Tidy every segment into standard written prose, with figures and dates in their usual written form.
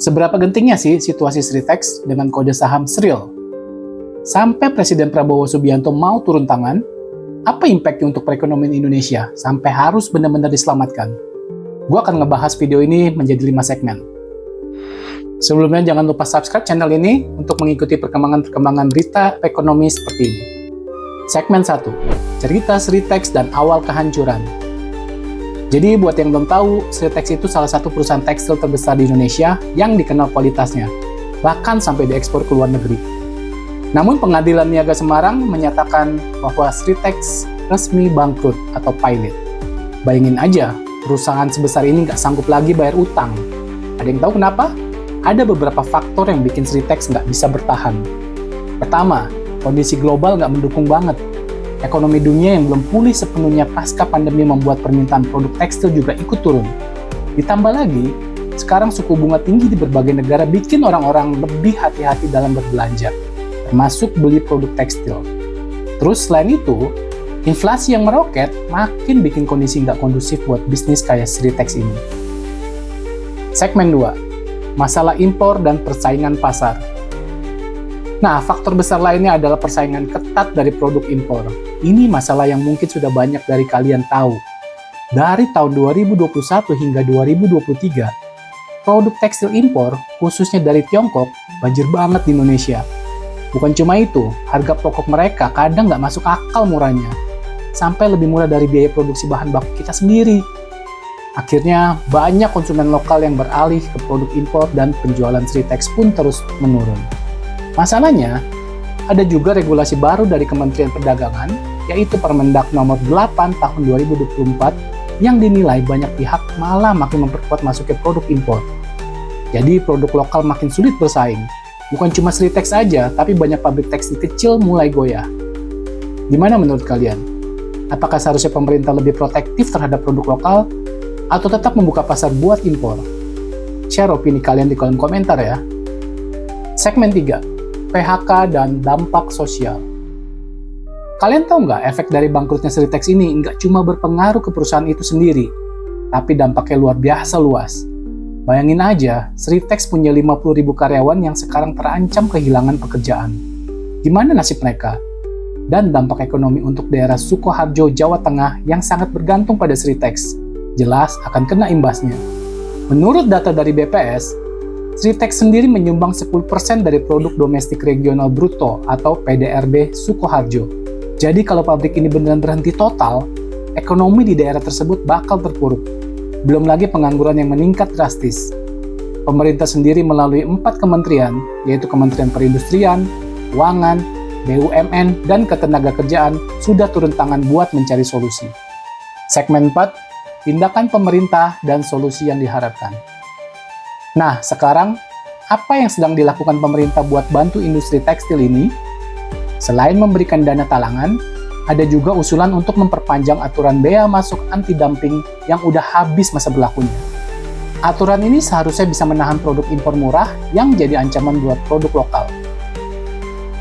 Seberapa gentingnya sih situasi Sritex dengan kode saham SRIL? Sampai Presiden Prabowo Subianto mau turun tangan, apa impact-nya untuk perekonomian Indonesia sampai harus benar-benar diselamatkan? Gue akan ngebahas video ini menjadi 5 segmen. Sebelumnya jangan lupa subscribe channel ini untuk mengikuti perkembangan-perkembangan berita ekonomi seperti ini. Segmen 1, cerita Sritex dan awal kehancuran. Jadi buat yang belum tahu, Sritex itu salah satu perusahaan tekstil terbesar di Indonesia yang dikenal kualitasnya, bahkan sampai diekspor ke luar negeri. Namun Pengadilan Niaga Semarang menyatakan bahwa Sritex resmi bangkrut atau pilot. Bayangin aja, perusahaan sebesar ini nggak sanggup lagi bayar utang. Ada yang tahu kenapa? Ada beberapa faktor yang bikin Sritex nggak bisa bertahan. Pertama, kondisi global nggak mendukung banget. Ekonomi dunia yang belum pulih sepenuhnya pasca pandemi membuat permintaan produk tekstil juga ikut turun. Ditambah lagi, sekarang suku bunga tinggi di berbagai negara bikin orang-orang lebih hati-hati dalam berbelanja, termasuk beli produk tekstil. Terus selain itu, inflasi yang meroket makin bikin kondisi nggak kondusif buat bisnis kayak Sritex ini. Segmen 2, masalah impor dan persaingan pasar. Nah, faktor besar lainnya adalah persaingan ketat dari produk impor. Ini masalah yang mungkin sudah banyak dari kalian tahu. Dari tahun 2021 hingga 2023, produk tekstil impor, khususnya dari Tiongkok, banjir banget di Indonesia. Bukan cuma itu, harga pokok mereka kadang nggak masuk akal murahnya. Sampai lebih murah dari biaya produksi bahan baku kita sendiri. Akhirnya, banyak konsumen lokal yang beralih ke produk impor dan penjualan Sritex pun terus menurun. Masalahnya, ada juga regulasi baru dari Kementerian Perdagangan, yaitu Permendak Nomor 8 Tahun 2024, yang dinilai banyak pihak malah makin memperkuat masuknya produk impor. Jadi produk lokal makin sulit bersaing. Bukan cuma Sritex aja, tapi banyak pabrik tekstil kecil mulai goyah. Gimana menurut kalian? Apakah seharusnya pemerintah lebih protektif terhadap produk lokal, atau tetap membuka pasar buat impor? Share opini kalian di kolom komentar ya. Segmen 3, PHK dan dampak sosial. Kalian tahu nggak efek dari bangkrutnya Sritex ini nggak cuma berpengaruh ke perusahaan itu sendiri, tapi dampaknya luar biasa luas. Bayangin aja, Sritex punya 50.000 karyawan yang sekarang terancam kehilangan pekerjaan. Gimana nasib mereka? Dan dampak ekonomi untuk daerah Sukoharjo, Jawa Tengah yang sangat bergantung pada Sritex, jelas akan kena imbasnya. Menurut data dari BPS, Sritex sendiri menyumbang 10% dari produk domestik regional bruto atau PDRB Sukoharjo. Jadi kalau pabrik ini beneran berhenti total, ekonomi di daerah tersebut bakal terpuruk. Belum lagi pengangguran yang meningkat drastis. Pemerintah sendiri melalui 4 kementerian, yaitu Kementerian Perindustrian, Keuangan, BUMN, dan Ketenagakerjaan sudah turun tangan buat mencari solusi. Segmen 4, tindakan pemerintah dan solusi yang diharapkan. Nah, sekarang, apa yang sedang dilakukan pemerintah buat bantu industri tekstil ini? Selain memberikan dana talangan, ada juga usulan untuk memperpanjang aturan bea masuk anti-dumping yang udah habis masa berlakunya. Aturan ini seharusnya bisa menahan produk impor murah yang jadi ancaman buat produk lokal.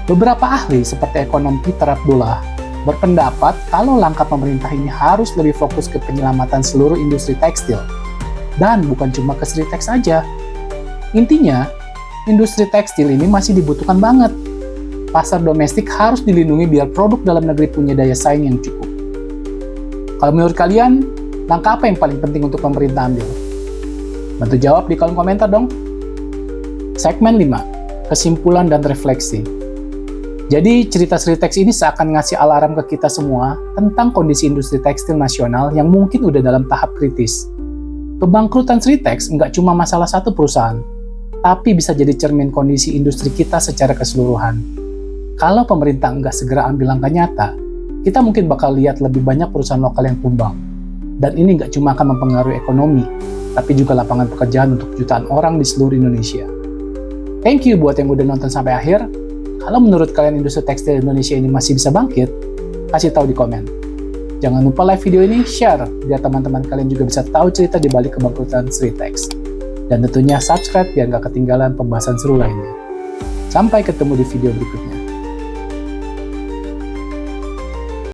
Beberapa ahli seperti ekonom Peter Abdullah berpendapat kalau langkah pemerintah ini harus lebih fokus ke penyelamatan seluruh industri tekstil. Dan bukan cuma ke Sritex saja. Intinya, industri tekstil ini masih dibutuhkan banget. Pasar domestik harus dilindungi biar produk dalam negeri punya daya saing yang cukup. Kalau menurut kalian, langkah apa yang paling penting untuk pemerintah ambil? Bantu jawab di kolom komentar dong. Segmen 5, kesimpulan dan refleksi. Jadi cerita Sritex ini seakan ngasih alarm ke kita semua tentang kondisi industri tekstil nasional yang mungkin udah dalam tahap kritis. Kebangkrutan Sritex nggak cuma masalah satu perusahaan, tapi bisa jadi cermin kondisi industri kita secara keseluruhan. Kalau pemerintah nggak segera ambil langkah nyata, kita mungkin bakal lihat lebih banyak perusahaan lokal yang tumbang. Dan ini nggak cuma akan mempengaruhi ekonomi, tapi juga lapangan pekerjaan untuk jutaan orang di seluruh Indonesia. Thank you buat yang udah nonton sampai akhir. Kalau menurut kalian industri tekstil Indonesia ini masih bisa bangkit, kasih tahu di komen. Jangan lupa like video ini, share, biar teman-teman kalian juga bisa tahu cerita di balik kebangkrutan Sritex. Dan tentunya subscribe biar nggak ketinggalan pembahasan seru lainnya. Sampai ketemu di video berikutnya.